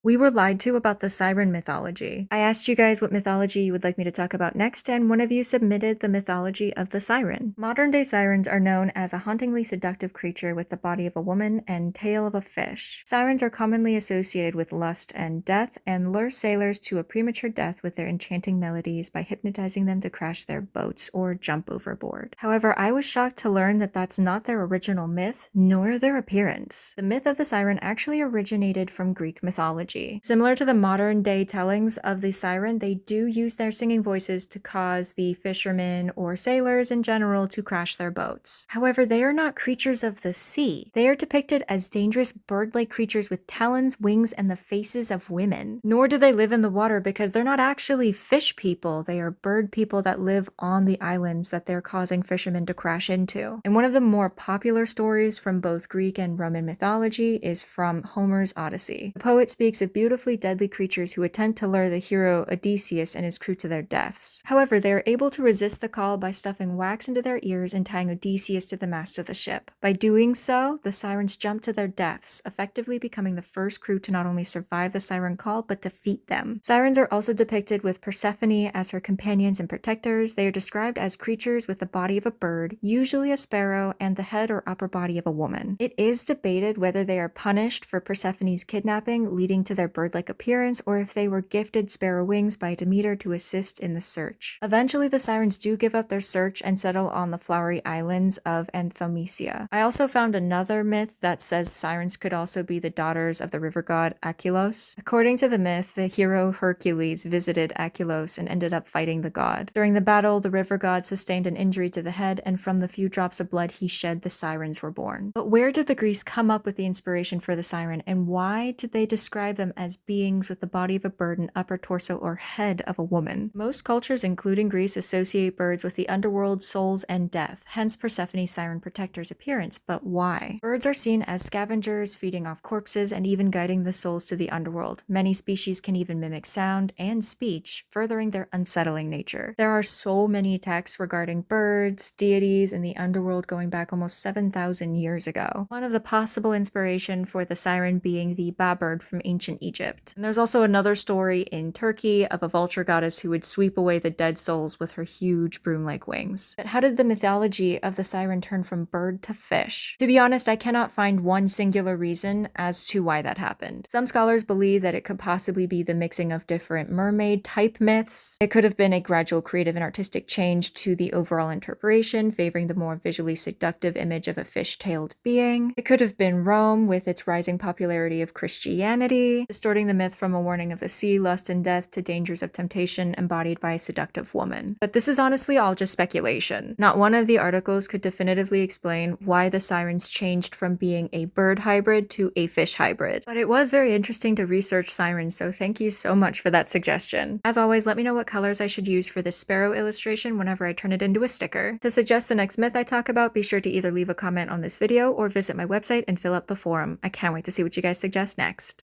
We were lied to about the Siren mythology. I asked you guys what mythology you would like me to talk about next, and one of you submitted the mythology of the siren. Modern-day sirens are known as a hauntingly seductive creature with the body of a woman and tail of a fish. Sirens are commonly associated with lust and death, and lure sailors to a premature death with their enchanting melodies by hypnotizing them to crash their boats or jump overboard. However, I was shocked to learn that that's not their original myth, nor their appearance. The myth of the siren actually originated from Greek mythology. Similar to the modern-day tellings of the siren, they do use their singing voices to cause the fishermen or sailors in general to crash their boats. However, they are not creatures of the sea. They are depicted as dangerous bird-like creatures with talons, wings, and the faces of women. Nor do they live in the water because they're not actually fish people. They are bird people that live on the islands that they're causing fishermen to crash into. And one of the more popular stories from both Greek and Roman mythology is from Homer's Odyssey. The poet speaks of beautifully deadly creatures who attempt to lure the hero Odysseus and his crew to their deaths. However, they are able to resist the call by stuffing wax into their ears and tying Odysseus to the mast of the ship. By doing so, the sirens jump to their deaths, effectively becoming the first crew to not only survive the siren call, but defeat them. Sirens are also depicted with Persephone as her companions and protectors. They are described as creatures with the body of a bird, usually a sparrow, and the head or upper body of a woman. It is debated whether they are punished for Persephone's kidnapping, leading to their bird-like appearance, or if they were gifted sparrow wings by Demeter to assist in the search. Eventually, the sirens do give up their search and settle on the flowery islands of Anthomisia. I also found another myth that says sirens could also be the daughters of the river god Achelous. According to the myth, the hero Hercules visited Achelous and ended up fighting the god. During the battle, the river god sustained an injury to the head, and from the few drops of blood he shed, the sirens were born. But where did the Greeks come up with the inspiration for the siren, and why did they describe them as beings with the body of a bird and upper torso or head of a woman? Most cultures, including Greece, associate birds with the underworld, souls, and death, hence Persephone's siren protector's appearance. But why? Birds are seen as scavengers, feeding off corpses, and even guiding the souls to the underworld. Many species can even mimic sound and speech, furthering their unsettling nature. There are so many texts regarding birds, deities, and the underworld going back almost 7,000 years ago. One of the possible inspiration for the siren being the babird from ancient Egypt. And there's also another story in Turkey of a vulture goddess who would sweep away the dead souls with her huge broom-like wings. But how did the mythology of the siren turn from bird to fish? To be honest, I cannot find one singular reason as to why that happened. Some scholars believe that it could possibly be the mixing of different mermaid-type myths. It could have been a gradual creative and artistic change to the overall interpretation, favoring the more visually seductive image of a fish-tailed being. It could have been Rome with its rising popularity of Christianity, distorting the myth from a warning of the sea, lust, and death to dangers of temptation embodied by a seductive woman. But this is honestly all just speculation. Not one of the articles could definitively explain why the sirens changed from being a bird hybrid to a fish hybrid. But it was very interesting to research sirens, so thank you so much for that suggestion. As always, let me know what colors I should use for this sparrow illustration whenever I turn it into a sticker. To suggest the next myth I talk about, be sure to either leave a comment on this video or visit my website and fill up the forum. I can't wait to see what you guys suggest next.